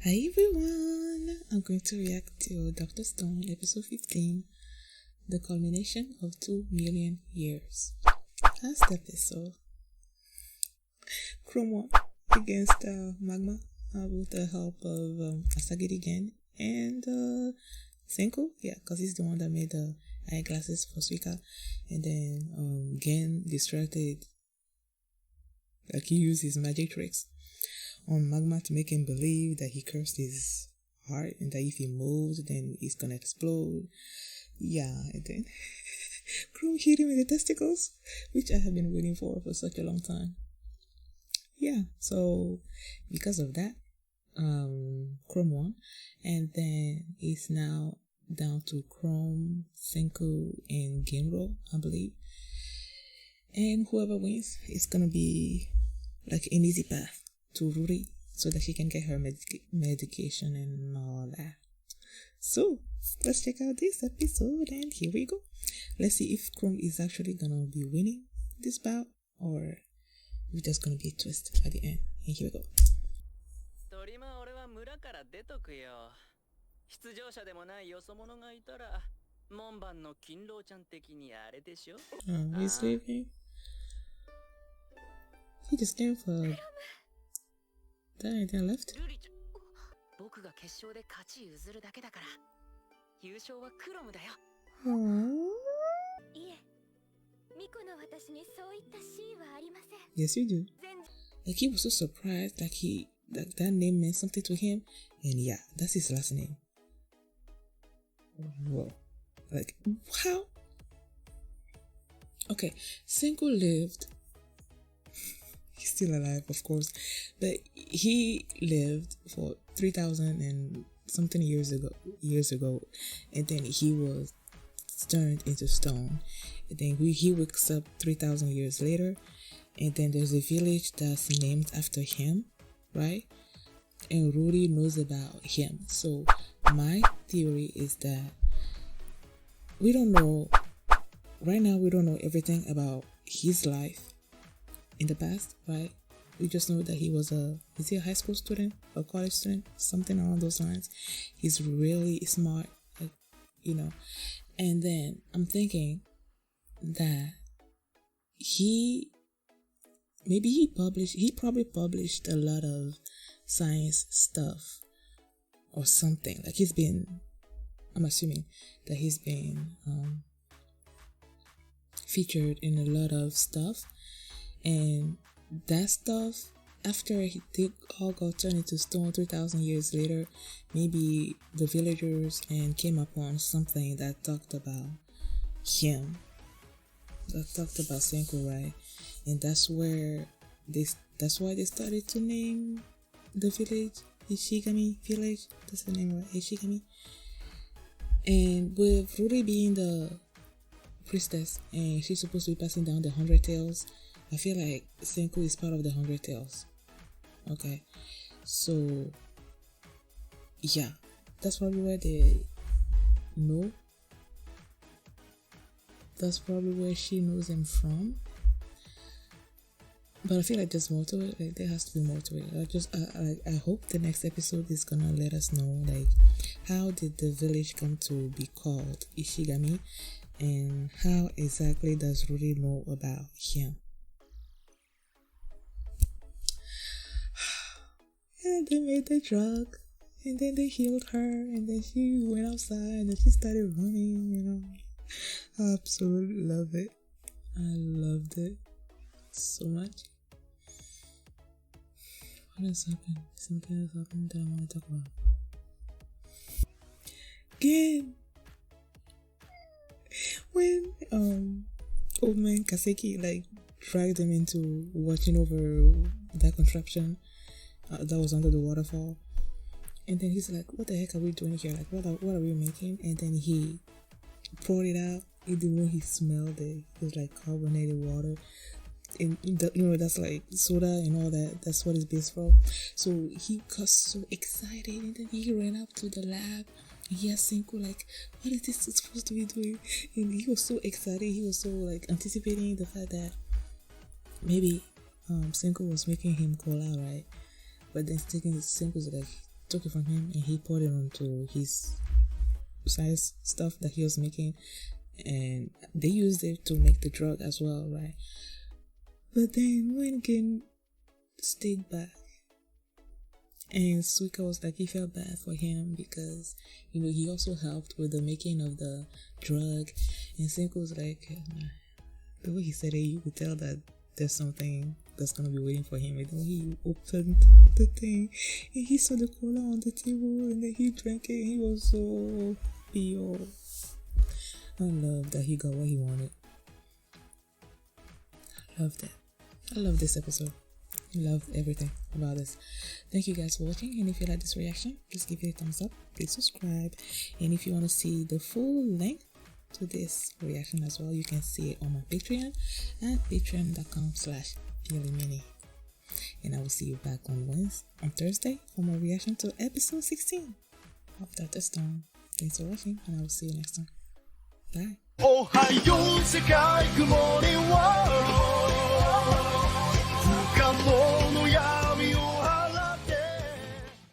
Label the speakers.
Speaker 1: Hi everyone! I'm going to react to Dr. Stone episode 15, The Culmination of 2 Million Years. Last episode, Chrome won against Magma with the help of Asagiri Gen and Senko, because he's the one that made the eyeglasses for Suika, and then Gen distracted, like he used his magic tricks on Magma to make him believe that he cursed his heart and that if he moves then he's gonna explode. And then Chrome hit him in the testicles, which I have been waiting for such a long time. So because of that, Chrome won, and then it's now down to Chrome, Senku, and Genro, I believe. And whoever wins, it's gonna be like an easy path to Ruri so that she can get her medication and all that. So let's check out this episode, and here we go. Let's see if Chrome is actually gonna be winning this bout or if there's gonna be a twist at the end. And here we go.
Speaker 2: 出場者でもないよそ者がいたら門番の勤労ちゃん的にあれでしょ
Speaker 1: He's leaving. He just came for anything left?
Speaker 2: 僕が決勝で勝ち譲るだけだから優勝はクロムだよ。
Speaker 3: いえ、ミコの私にそういったシーンはありません。
Speaker 1: Yes, you do. Like he was so surprised, that name meant something to him, and that's his last name. Whoa. Like, how? Okay, Senko lived. He's still alive, of course, but he lived for 3,000 and something years ago, and then he was turned into stone, and then he wakes up 3,000 years later, and then there's a village that's named after him, right? And Ruri knows about him. So my theory is that we don't know everything about his life in the past, right? We just know that he was is he a high school student or college student, something along those lines. He's really smart, and then I'm thinking that he probably published a lot of science stuff or something. Like I'm assuming that he's been featured in a lot of stuff, and that stuff, after they all got turned into stone 3,000 years later, maybe the villagers and came upon something that talked about him, that talked about Senko, right? And that's why they started to name the village Ishigami Village. That's the name, right? Ishigami. And with Ruri being the priestess and she's supposed to be passing down the 100 Tales, I feel like Senko is part of the 100 Tales. Okay, so that's probably where they know. That's probably where she knows him from. But I feel like there's more to it. Like there has to be more to it. I hope the next episode is gonna let us know, like, how did the village come to be called Ishigami, and how exactly does Ruri know about him. And they made the drug, and then they healed her, and then she went outside, and then she started running, I absolutely love it. I loved it so much. What has happened? Something has happened that I want to talk about. Again, when old man Kaseki dragged him into watching over that contraption that was under the waterfall, and then he's like, what the heck are we doing here? Like, what are we making? And then he poured it out, and then when he smelled it was like carbonated water, and that's like soda and all that. That's what it's based from. So he got so excited, and then he ran up to the lab, and he asked Senko, like, what is this supposed to be doing? And he was so excited, he was so anticipating the fact that maybe Senko was making him call out, right? But then Senko's like, took it from him and he poured it onto his size stuff that he was making, and they used it to make the drug as well, right? But then when Gen stayed back, and Suika was like, he felt bad for him because, you know, he also helped with the making of the drug. And Senko was like, the way he said it, you could tell that there's something that's gonna be waiting for him. And then he opened the thing and he saw the cola on the table, and then he drank it and he was so happy. Oh, I love that he got what he wanted. I love that. I love this episode. I love everything about this. Thank you guys for watching, and if you like this reaction, please give it a thumbs up, please subscribe, and if you want to see the full length to this reaction as well, you can see it on my Patreon at patreon.com/PLMini. And I will see you back on Thursday for my reaction to episode 16 of Dr. Stone. Thanks for watching, and I will see you next time. Bye.
Speaker 4: おはよう世界雲